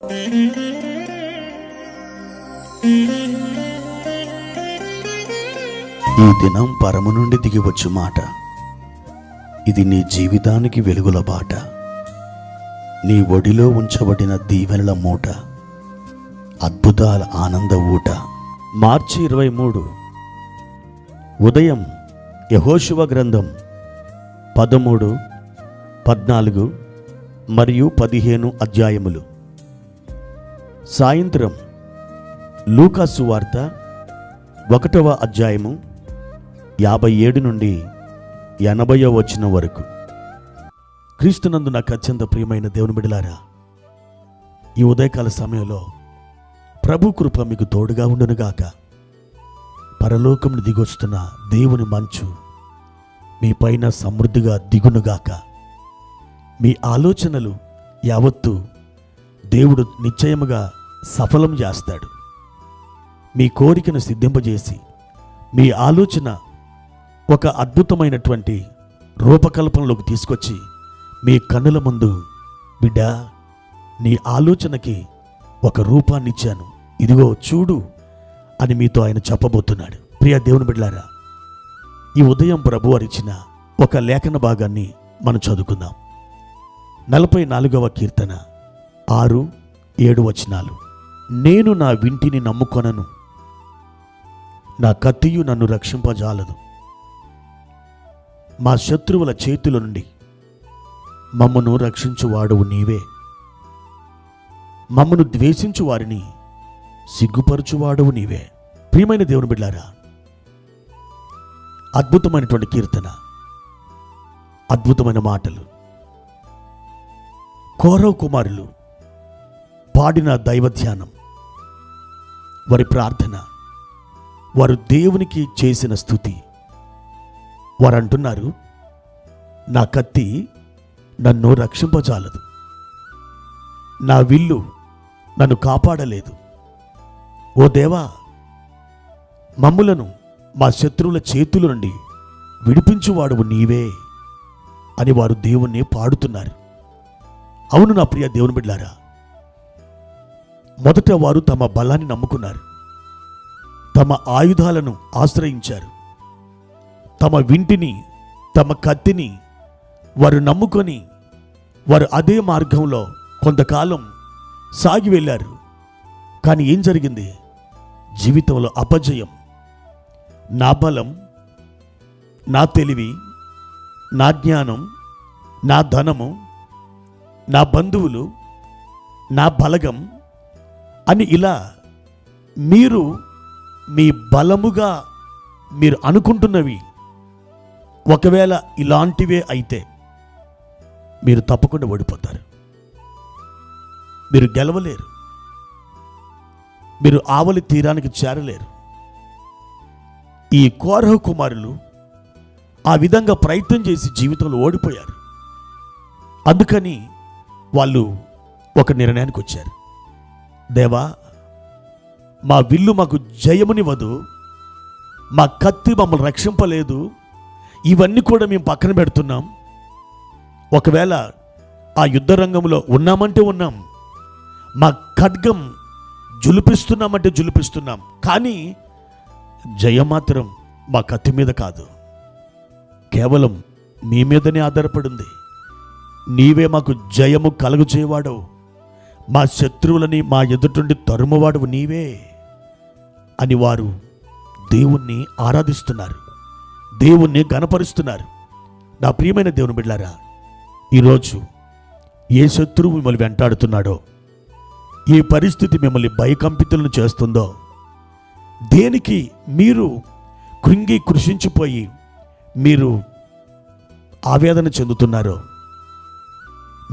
ఈ దినం పరము నుండి దిగివచ్చు మాట, ఇది నీ జీవితానికి వెలుగుల బాట, నీ ఒడిలో ఉంచబడిన దీవెనల మూట, అద్భుతాల ఆనంద ఊట. మార్చి 23 ఉదయం యెహోషువ గ్రంథం 13, 14 మరియు 15 అధ్యాయములు. సాయంత్రం లూకా సువార్త 1వ అధ్యాయము 57 నుండి 80వ వచనం వరకు. క్రీస్తునందు నాకు అత్యంత ప్రియమైన దేవుని బిడ్డలారా, ఈ ఉదయకాల సమయంలో ప్రభు కృప మీకు తోడుగా ఉండునుగాక. పరలోకమును దిగొస్తున్న దేవుని మంచు మీ పైన సమృద్ధిగా దిగునుగాక. మీ ఆలోచనలు యావత్తు దేవుడు నిశ్చయముగా సఫలం చేస్తాడు. మీ కోరికను సిద్ధింపజేసి మీ ఆలోచన ఒక అద్భుతమైనటువంటి రూపకల్పనలోకి తీసుకొచ్చి మీ కన్నుల ముందు, బిడ్డా నీ ఆలోచనకి ఒక రూపాన్ని ఇచ్చాను, ఇదిగో చూడు అని మీతో ఆయన చెప్పబోతున్నాడు. ప్రియ దేవుని బిడ్డలారా, ఈ ఉదయం ప్రభువారు ఇచ్చిన ఒక లేఖన భాగాన్ని మనం చదువుకుందాం. 44వ కీర్తన 6, 7 వచనాలు. నేను నా వింటిని నమ్ముకొనను, నా కత్తియు నన్ను రక్షింపజాలదు. మా శత్రువుల చేతుల నుండి మమ్మను రక్షించువాడువు నీవే. మమ్మను ద్వేషించు వారిని సిగ్గుపరచువాడువు నీవే. ప్రియమైన దేవుని బిడ్డలారా, అద్భుతమైనటువంటి కీర్తన, అద్భుతమైన మాటలు. కోరహు కుమారులు పాడిన దైవ ధ్యానం, వారి ప్రార్థన, వారు దేవునికి చేసిన స్తుతి. వారు అంటున్నారు, నా కత్తి నన్ను రక్షింపజాలదు, నా విల్లు నన్ను కాపాడలేదు. ఓ దేవా, మమ్ములను మా శత్రువుల చేతుల నుండి విడిపించువాడువు నీవే అని వారు దేవుణ్ణి పాడుతున్నారు. అవును నా ప్రియ దేవుని బిడ్డలారా, మొదట వారు తమ బలాన్ని నమ్ముకున్నారు, తమ ఆయుధాలను ఆశ్రయించారు, తమ వింటిని, తమ కత్తిని వారు నమ్ముకొని వారు అదే మార్గంలో కొంతకాలం సాగి వెళ్ళారు. కానీ ఏం జరిగింది? జీవితంలో అపజయం. నా బలం, నా తెలివి, నా జ్ఞానం, నా ధనము, నా బంధువులు, నా బలగం అని ఇలా మీరు మీ బలముగా మీరు అనుకుంటున్నవి ఒకవేళ ఇలాంటివే అయితే మీరు తప్పకుండా ఓడిపోతారు. మీరు గెలవలేరు, మీరు ఆవలి తీరానికి చేరలేరు. ఈ కోరహు కుమారులు ఆ విధంగా ప్రయత్నం చేసి జీవితంలో ఓడిపోయారు. అందుకని వాళ్ళు ఒక నిర్ణయానికి వచ్చారు, దేవా మా విల్లు మాకు జయమునివ్వదు, మా కత్తి మమ్మల్ని రక్షింపలేదు, ఇవన్నీ కూడా మేము పక్కన పెడుతున్నాం. ఒకవేళ ఆ యుద్ధ రంగంలో ఉన్నామంటే ఉన్నాం, మా ఖడ్గం జులిపిస్తున్నామంటే జులిపిస్తున్నాం, కానీ జయం మాత్రం మా కత్తి మీద కాదు, కేవలం మీ మీదనే ఆధారపడింది. నీవే మాకు జయము కలుగు చేయవాడవు, మా శత్రువులని మా ఎదుటి తరుమువాడవు నీవే అని వారు దేవుణ్ణి ఆరాధిస్తున్నారు, దేవుణ్ణి గణపరుస్తున్నారు. నా ప్రియమైన దేవుని బిడ్డలారా, ఈరోజు ఏ శత్రువు మిమ్మల్ని వెంటాడుతున్నాడో, ఏ పరిస్థితి మిమ్మల్ని భయకంపితులను చేస్తుందో, దేనికి మీరు కృంగి కృషించిపోయి మీరు ఆవేదన చెందుతున్నారో,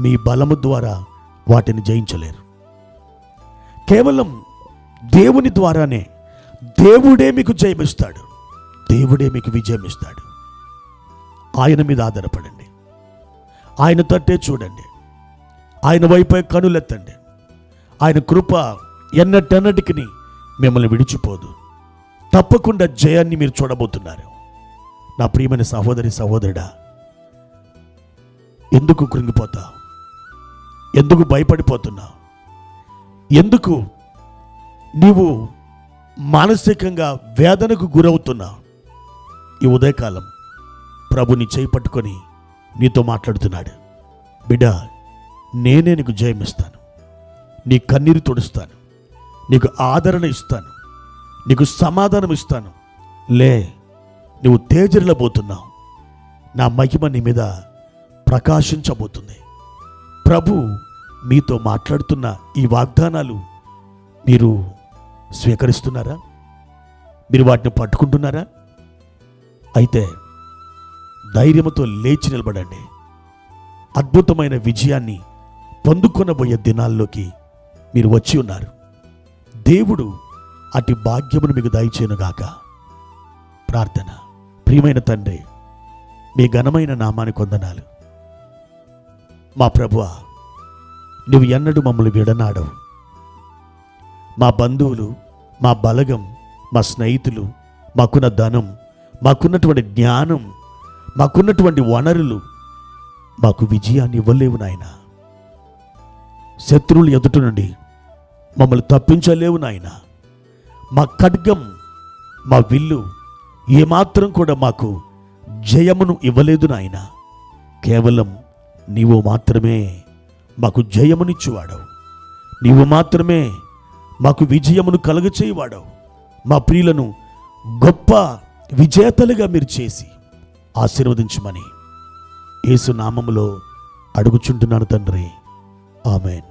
మీ బలము ద్వారా వాటిని జయించలేరు. కేవలం దేవుని ద్వారానే దేవుడే మీకు జయమిస్తాడు, దేవుడే మీకు విజయం ఇస్తాడు. ఆయన మీద ఆధారపడండి, ఆయన తట్టే చూడండి, ఆయన వైపే కనులెత్తండి. ఆయన కృప ఎన్నటెన్నటికి మిమ్మల్ని విడిచిపోదు. తప్పకుండా జయాన్ని మీరు చూడబోతున్నారు. నా ప్రియమైన సహోదరి సహోదరుడా, ఎందుకు కృంగిపోతావు? ఎందుకు భయపడిపోతున్నావు? ఎందుకు నీవు మానసికంగా వేదనకు గురవుతున్నా? ఈ ఉదయకాలం ప్రభుని చేయి పట్టుకొని నీతో మాట్లాడుతున్నాడు. బిడ్డ, నేనే నీకు జయమిస్తాను, నీ కన్నీరు తుడుస్తాను, నీకు ఆదరణ ఇస్తాను, నీకు సమాధానం ఇస్తాను. లే, నువ్వు తేజరిల్లబోతున్నావు. నా మహిమ నీ మీద ప్రకాశించబోతుంది. ప్రభు మీతో మాట్లాడుతున్న ఈ వాగ్దానాలు మీరు స్వీకరిస్తున్నారా? మీరు వాటిని పట్టుకుంటున్నారా? అయితే ధైర్యంతో లేచి నిలబడండి. అద్భుతమైన విజయాన్ని పొందుకొనబోయే దినాల్లోకి మీరు వచ్చి ఉన్నారు. దేవుడు అటు భాగ్యమును మీకు దయచేయునుగాక. ప్రార్థన. ప్రియమైన తండ్రి, మీ ఘనమైన నామానికి వందనాలు. మా ప్రభువా, నువ్వు ఎన్నడూ మమ్మల్ని విడనాడవు. మా బంధువులు, మా బలగం, మా స్నేహితులు, మాకున్న ధనం, మాకున్నటువంటి జ్ఞానం, మాకున్నటువంటి వనరులు మాకు విజయాన్ని ఇవ్వలేవు నాయన. శత్రువులు ఎదుట నుండి మమ్మల్ని తప్పించలేవు నాయన. మా ఖడ్గం, మా విల్లు ఏమాత్రం కూడా మాకు జయమును ఇవ్వలేదు నాయన. కేవలం నీవు మాత్రమే మాకు జయమునిచ్చువాడవు. నీవు మాత్రమే మాకు విజయమును కలుగచేయవాడవు. మా ప్రియులను గొప్ప విజేతలుగా మీరు చేసి ఆశీర్వదించమని యేసు నామములో అడుగుచుంటున్నాను తండ్రి. ఆమేన్.